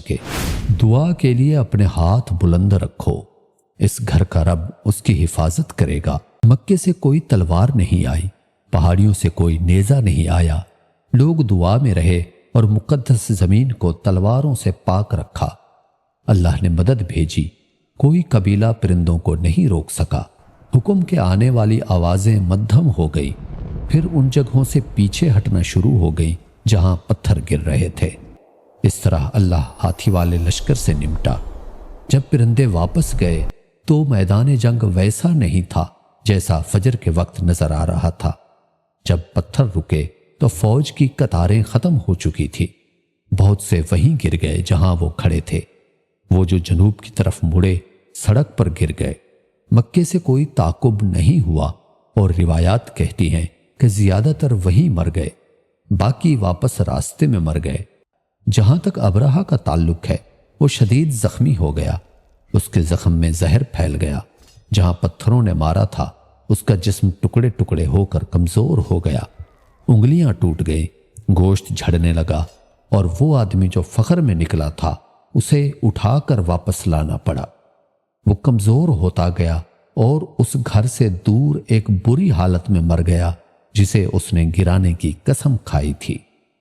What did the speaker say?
سکے۔ دعا کے لیے اپنے ہاتھ بلند رکھو، اس گھر کا رب اس کی حفاظت کرے گا۔ مکے سے کوئی تلوار نہیں آئی، پہاڑیوں سے کوئی نیزہ نہیں آیا، لوگ دعا میں رہے اور مقدس زمین کو تلواروں سے پاک رکھا۔ اللہ نے مدد بھیجی، کوئی قبیلہ پرندوں کو نہیں روک سکا۔ حکم کے آنے والی آوازیں مدھم ہو گئی، پھر ان جگہوں سے پیچھے ہٹنا شروع ہو گئی جہاں پتھر گر رہے تھے۔ اس طرح اللہ ہاتھی والے لشکر سے نمٹا۔ جب پرندے واپس گئے تو میدان جنگ ویسا نہیں تھا جیسا فجر کے وقت نظر آ رہا تھا۔ جب پتھر رکے تو فوج کی قطاریں ختم ہو چکی تھی۔ بہت سے وہیں گر گئے جہاں وہ کھڑے تھے، وہ جو جنوب کی طرف مڑے سڑک پر گر گئے۔ مکے سے کوئی تعاقب نہیں ہوا، اور روایات کہتی ہیں کہ زیادہ تر وہیں مر گئے، باقی واپس راستے میں مر گئے۔ جہاں تک ابرہہ کا تعلق ہے، وہ شدید زخمی ہو گیا، اس کے زخم میں زہر پھیل گیا۔ جہاں پتھروں نے مارا تھا اس کا جسم ٹکڑے ٹکڑے ہو کر کمزور ہو گیا، انگلیاں ٹوٹ گئی، گوشت جھڑنے لگا، اور وہ آدمی جو فخر میں نکلا تھا اسے اٹھا کر واپس لانا پڑا۔ وہ کمزور ہوتا گیا اور اس گھر سے دور ایک بری حالت میں مر گیا جسے اس نے گرانے کی قسم کھائی تھی۔